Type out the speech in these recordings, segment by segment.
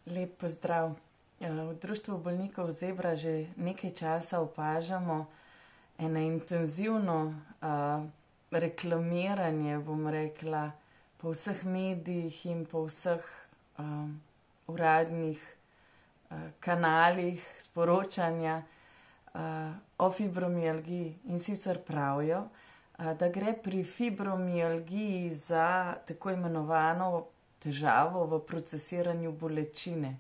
Lep pozdrav. V Društvu bolnikov Zebra že nekaj časa opažamo eno intenzivno reklamiranje, bom rekla, po vseh medijih in po vseh uradnih kanalih sporočanja o fibromialgiji. In sicer pravijo, da gre pri fibromialgiji za tako imenovano težavo v procesiranju bolečine.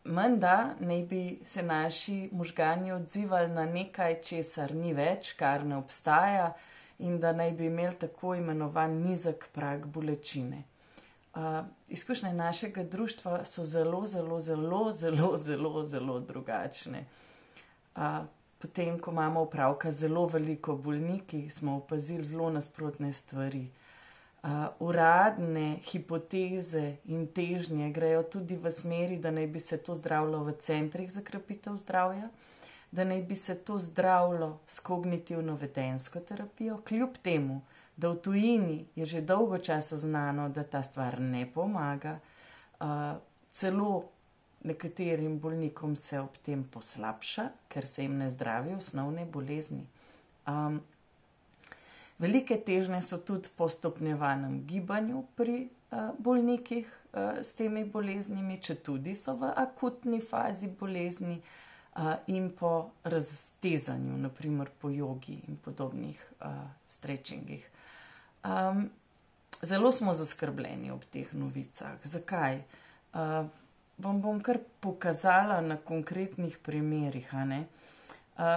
Menda naj bi se naši možgani odzivali na nekaj, česar ni več, kar ne obstaja, in da naj bi imeli tako imenovan nizek prag bolečine. Izkušnje našega društva so zelo drugačne. Potem, ko imamo opravka zelo veliko bolniki, smo opazili zelo nasprotne stvari. Uradne hipoteze in težnje grejo tudi v smeri, da naj bi se to zdravilo v centrih za krepitev zdravja, da naj bi se to zdravilo s kognitivno-vedenjsko terapijo, kljub temu, da v tujini je že dolgo časa znano, da ta stvar ne pomaga, celo nekaterim bolnikom se ob tem poslabša, ker se jim ne zdravijo osnovne bolezni. Velike težnje so tudi po stopnjevanem gibanju pri bolnikih s temi boleznimi, četudi so v akutni fazi bolezni, in po raztezanju, naprimer po jogi in podobnih stretchingih. Zelo smo zaskrbljeni ob teh novicah. Zakaj? Vam bom kar pokazala na konkretnih primerih.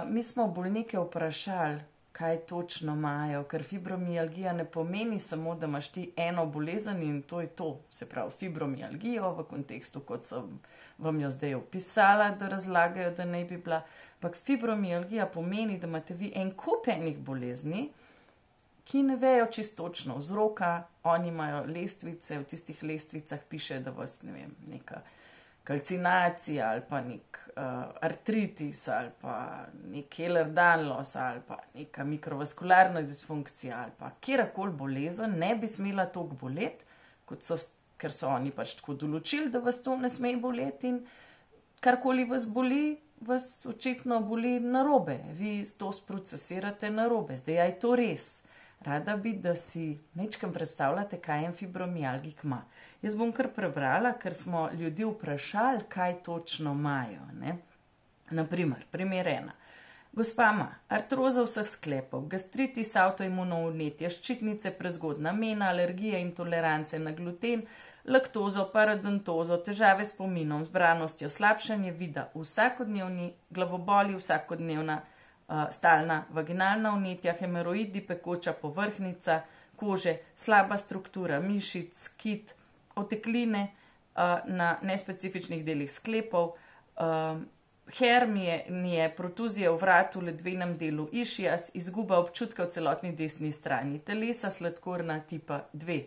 Mi smo bolnike vprašali, kaj točno imajo, ker fibromialgija ne pomeni samo, da imaš ti eno bolezen in to je to. Se pravi, fibromialgijo v kontekstu, kot sem vam jo zdaj opisala, da razlagajo, da naj bi bila. Ampak fibromialgija pomeni, da imate vi en kup enih bolezni, ki ne vejo čisto točno vzroka. Oni imajo lestvice, v tistih lestvicah piše, da vas, ne vem, neka kalcinacija ali pa nek artritis ali pa nek Ehlers-Danlos ali pa neka mikrovaskularna disfunkcija ali pa kjerkoli bolezen ne bi smela toliko boleti, ker so oni pač tako določili, da vas to ne sme boleti, in karkoli vas boli, vas očitno boli narobe. Vi to sprocesirate narobe. Zdaj, je to res? Rada bi, da si majčkeno predstavljate, kaj en fibromialgik ima. Jaz bom kar prebrala, ker smo ljudi vprašali, kaj točno imajo. Naprimer, primer 1. Gospa ima artrozo vseh sklepov, gastritis, avtoimuno vnetje, ščitnice, prezgodna mena, alergije, intolerance na gluten, laktozo, parodontozo, težave s spominom, zbranostjo, slabšanje vida, vsakodnevni glavoboli, vsakodnevna stalna vaginalna vnetja, hemoroidi, pekoča povrhnjica kože, slaba struktura mišic, kit, otekline na nespecifičnih delih sklepov, hermije, protuzije v vratu, ledvenem delu išias, izguba občutka v celotni desni strani telesa, sladkorna tipa 2.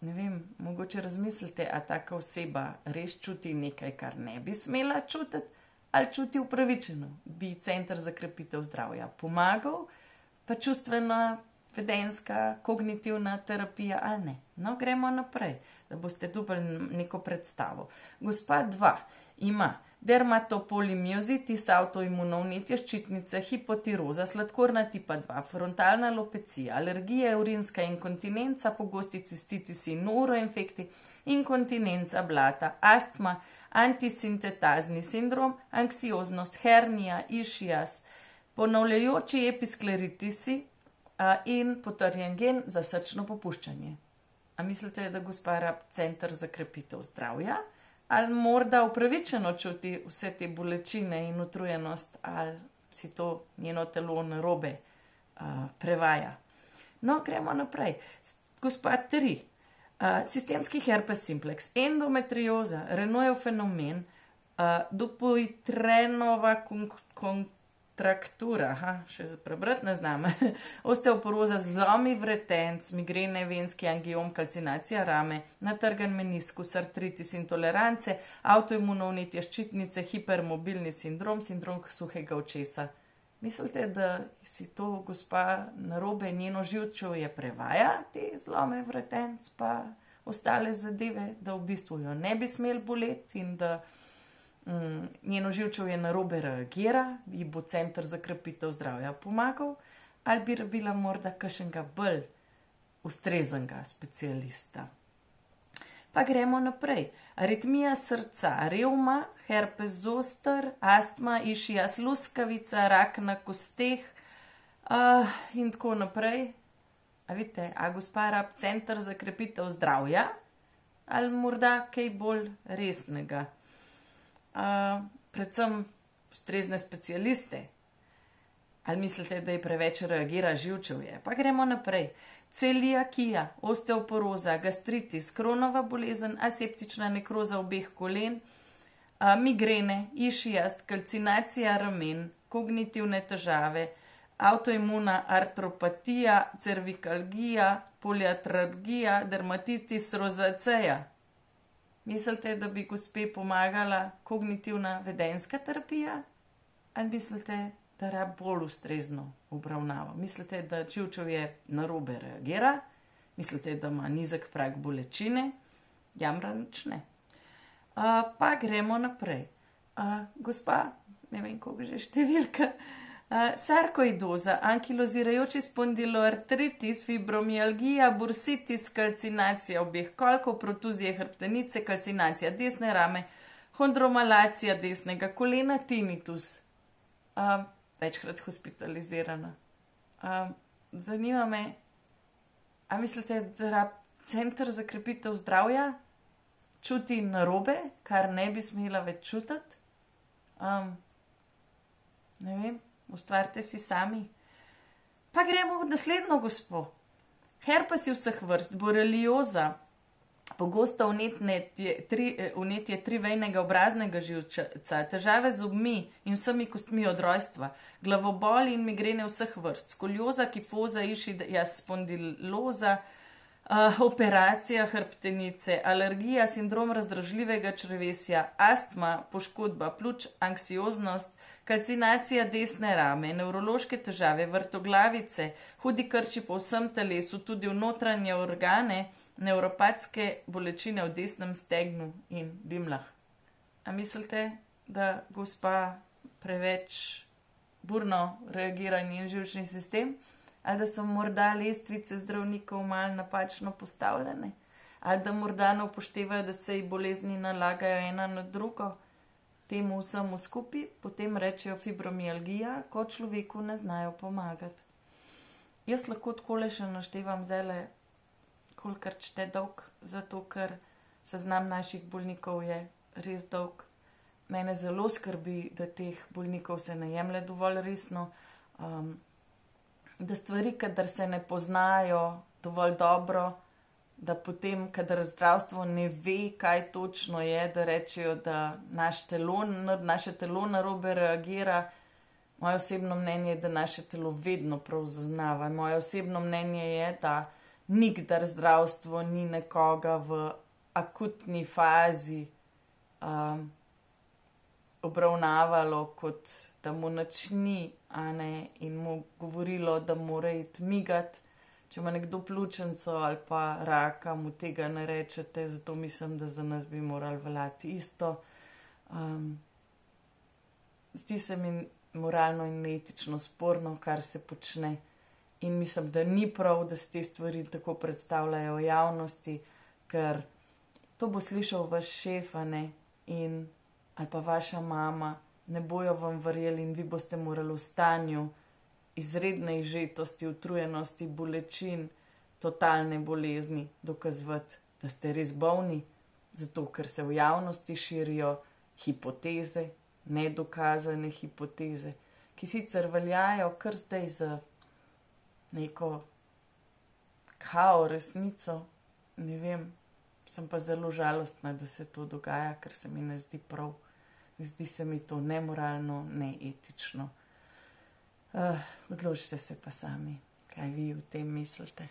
Ne vem, mogoče razmislite, a taka oseba res čuti nekaj, kar ne bi smela čutiti, ali čuti upravičeno. Bi center za krepitev zdravja pomagal, pa čustvena, vedenjska, kognitivna terapija ali ne. No, gremo naprej, da boste dobili neko predstavo. Gospa 2 ima dermatopolimiozitis, avtoimuno vnetje ščitnice, hipotiroza, sladkorna tipa 2, frontalna alopecija, alergije, urinska inkontinenca, pogosti cistitisi in neuroinfekti, inkontinenca blata, astma, antisintetazni sindrom, anksioznost, hernija, išias, ponavljajoči episkleritisi in potrjen gen za srčno popuščanje. A mislite, da gospa rab center za krepitev zdravja? Ali morda upravičeno čuti vse te bolečine in utrujenost, ali si to njeno telo narobe prevaja? No, gremo naprej. Gospa 3. Sistemski herpes simplex, endometrioza, Raynaudov fenomen, Dupuytrenova kontraktura, še prebrati ne znam, osteoporoza, zlomi vretenc, migrene, venski angiom, kalcinacija rame, natrgan meniskus, artritis, intolerance, avtoimuno vnetje ščitnice, hipermobilni sindrom, sindrom suhega očesa. Mislite, da si to gospa narobe njeno živčevje prevaja, te zlome vretenc pa ostale zadeve, da v bistvu jo ne bi smel boleti in da njeno živčevje narobe reagira, ji bo center za krepitev zdravja pomagal, ali bi rabila morda kakšnega bolj ustreznega specialista. Pa gremo naprej. Aritmija srca, revma, herpes zoster, astma, išias luskavica, rak na kosteh in tako naprej. A vidite, a gospa rab center za krepitev zdravja ali morda kaj bolj resnega? Predvsem ustrezne specialiste. Ali mislite, da je preveč reagira živčevje? Pa gremo naprej. Celiakija, osteoporoza, gastritis, kronova bolezen, aseptična nekroza obeh kolen, migrene, išiast, kalcinacija ramen, kognitivne težave, avtoimuna artropatija, cervikalgija, poliatralgija, dermatitis rozaceja. Mislite, da bi gospe pomagala kognitivna vedenjska terapija? Ali mislite, da rab bolj ustrezno obravnava? Mislite, da živčevje narobe reagira? Mislite, da ima nizek prag bolečine? Jamra nič ne. Pa gremo naprej. Gospa, ne vem, koliko že številka, sarkoidoza, ankilozirajoči spondiloartritis, fibromialgija, bursitis, kalcinacija obeh kolkov, protuzije hrbtenice, kalcinacija desne rame, hondromalacija desnega kolena, tinnitus. Večkrat hospitalizirana. Zanima me, a mislite, da rab center za krepitev zdravja čuti narobe, kar ne bi smela več čutiti? Ne vem, ustvarite si sami. Pa gremo v naslednjo gospo. Herpesi vseh vrst, borelioza, pogosto vnetje trivejnega obraznega živčevja, težave z zobmi in vsemi kostmi od rojstva, glavoboli in migrene vseh vrst, skolioza, kifoza, išias spondiloza, operacija hrbtenice, alergija, sindrom razdražljivega črevesja, astma, poškodba pljuč, anksioznost, kalcinacija desne rame, nevrološke težave, vrtoglavice, hudi krči po vsem telesu, tudi v notranje organe, nevropatske bolečine v desnem stegnu in dimlah. A mislite, da gospa preveč burno reagira njen živčni sistem? Ali da so morda lestvice zdravnikov malo napačno postavljene? Ali da morda ne upoštevajo, da se ji bolezni nalagajo ena na drugo? Temu vsemu skupaj potem rečejo fibromialgija, ko človeku ne znajo pomagati. Jaz lahko takole še naštevam zdajle, kolikor čete dolg, zato ker seznam naših bolnikov je res dolg. Mene zelo skrbi, da teh bolnikov se ne jemlje dovolj resno, da stvari, kadar se ne poznajo dovolj dobro, da potem, kadar zdravstvo ne ve, kaj točno je, da rečejo, da naše telo narobe reagira. Moje osebno mnenje je, da naše telo vedno prav zaznava. Moje osebno mnenje je, da nikdar zdravstvo ni nekoga v akutni fazi obravnavalo, kot da mu nič ni, in mu govorilo, da mora iti migat. Če ima nekdo pljučnico ali pa raka, mu tega ne rečete, zato mislim, da za nas bi morali veljati isto. Zdi se mi moralno in etično sporno, kar se počne. In mislim, da ni prav, da se te stvari tako predstavljajo v javnosti, ker to bo slišal vaš šef, ali pa vaša mama, ne bojo vam verjeli in vi boste morali v stanju izredne izžetosti, utrujenosti, bolečin, totalne bolezni dokazovati, da ste res bolni, zato ker se v javnosti širijo hipoteze, nedokazane hipoteze, ki sicer veljajo kar zdaj za neko kao resnico, ne vem, sem pa zelo žalostna, da se to dogaja, ker se mi ne zdi prav. Zdi se mi to nemoralno, neetično. Odločite se pa sami, kaj vi o tem mislite.